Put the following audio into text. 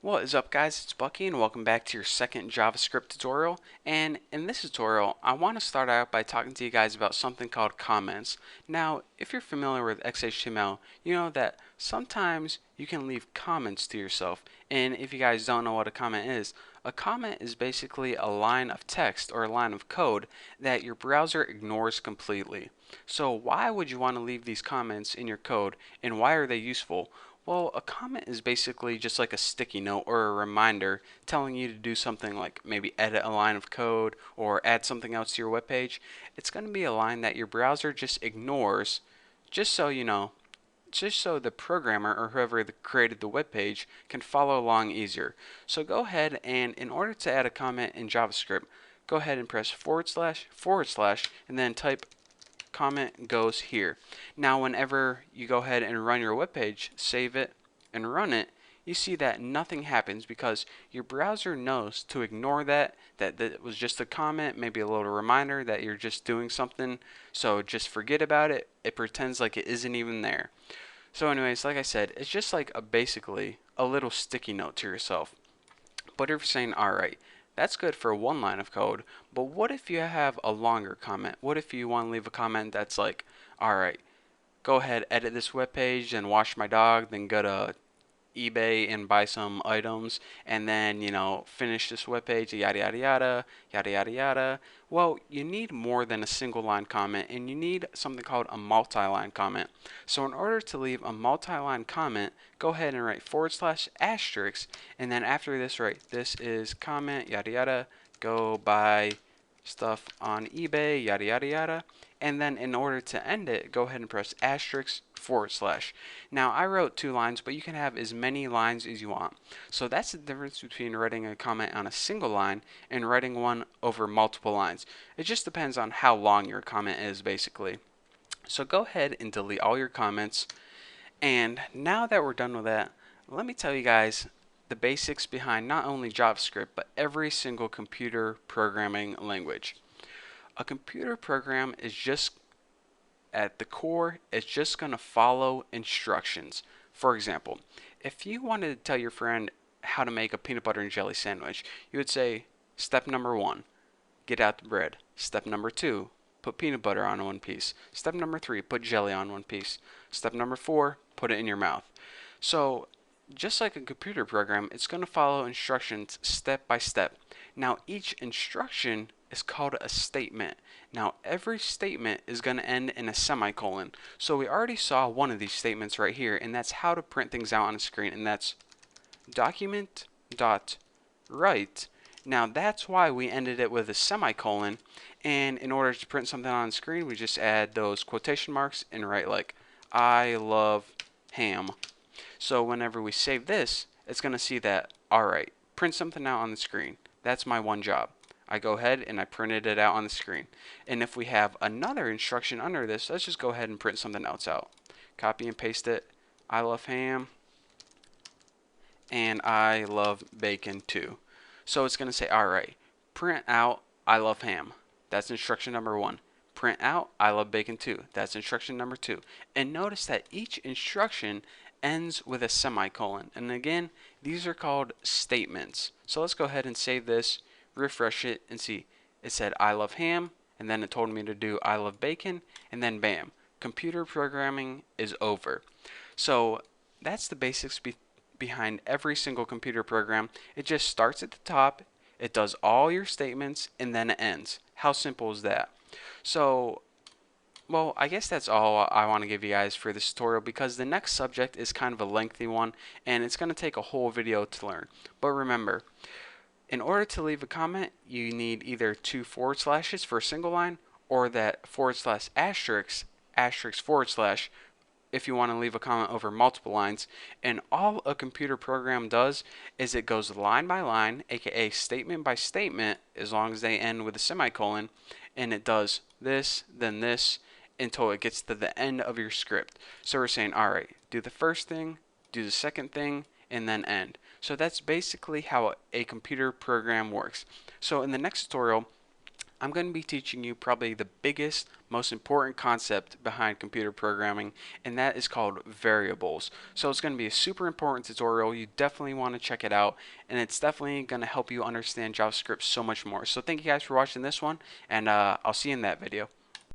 What is up, guys? It's Bucky and welcome back to your second JavaScript tutorial. And in this tutorial I want to start out by talking to you guys about something called comments. Now if you're familiar with XHTML, you know that sometimes you can leave comments to yourself. And if you guys don't know what a comment is basically a line of text or a line of code that your browser ignores completely. So why would you want to leave these comments in your code, and why are they useful? Well, a comment is basically just like a sticky note or a reminder telling you to do something like maybe edit a line of code or add something else to your web page. It's going to be a line that your browser just ignores, just so you know, just so the programmer or whoever created the web page can follow along easier. So go ahead and in order to add a comment in JavaScript, go ahead and press // and then type comment goes here. Now whenever you go ahead and run your web page, save it and run it, you see that nothing happens because your browser knows to ignore that was just a comment, maybe a little reminder that you're just doing something, so just forget about it. It pretends like it isn't even there. So anyways, like I said, it's just like basically a little sticky note to yourself. But if you're saying, alright, that's good for one line of code, but what if you have a longer comment? What if you want to leave a comment that's like, alright, go ahead, edit this web page, and wash my dog, then go to eBay and buy some items, and then finish this web page, yada yada yada yada yada yada. Well, you need more than a single line comment, and you need something called a multi-line comment. So in order to leave a multi-line comment, go ahead and write /*, and then after this write this is comment yada yada, go buy stuff on eBay, yada yada yada. And then in order to end it, go ahead and press */. Now I wrote 2 lines, but you can have as many lines as you want. So that's the difference between writing a comment on a single line and writing one over multiple lines. It just depends on how long your comment is, basically. So go ahead and delete all your comments. And now that we're done with that, let me tell you guys the basics behind not only JavaScript, but every single computer programming language. A computer program is just, at the core, it's just going to follow instructions. For example, if you wanted to tell your friend how to make a peanut butter and jelly sandwich, you would say, step number 1, get out the bread. Step number 2, put peanut butter on one piece. Step number 3, put jelly on one piece. Step number 4, put it in your mouth. So just like a computer program, it's going to follow instructions step by step. Now each instruction is called a statement. Now every statement is going to end in a semicolon. So we already saw one of these statements right here, and that's how to print things out on a screen, and that's document.write. Now that's why we ended it with a semicolon, and in order to print something on the screen, we just add those quotation marks and write like I love ham. So whenever we save this, it's going to see that, alright, print something out on the screen. That's my one job. I go ahead and I printed it out on the screen. And if we have another instruction under this, let's just go ahead and print something else out. Copy and paste it. I love ham and I love bacon too. So it's going to say, alright, print out I love ham. That's instruction number 1. Print out I love bacon too. That's instruction number 2. And notice that each instruction ends with a semicolon. And again, these are called statements. So let's go ahead and save this, refresh it, and see. It said I love ham, and then it told me to do I love bacon, and then bam, computer programming is over. So that's the basics behind every single computer program. It just starts at the top, it does all your statements, and then it ends. How simple is that? So well, I guess that's all I want to give you guys for this tutorial, because the next subject is kind of a lengthy one and it's going to take a whole video to learn. But remember, in order to leave a comment, you need either 2 forward slashes for a single line, or that /*, if you want to leave a comment over multiple lines. And all a computer program does is it goes line by line, aka statement by statement, as long as they end with a semicolon, and it does this, then this, until it gets to the end of your script. So we're saying, alright, do the first thing, do the second thing, and then end. So that's basically how a computer program works. So in the next tutorial, I'm going to be teaching you probably the biggest, most important concept behind computer programming, and that is called variables. So it's going to be a super important tutorial. You definitely want to check it out, and it's definitely going to help you understand JavaScript so much more. So thank you guys for watching this one, and I'll see you in that video.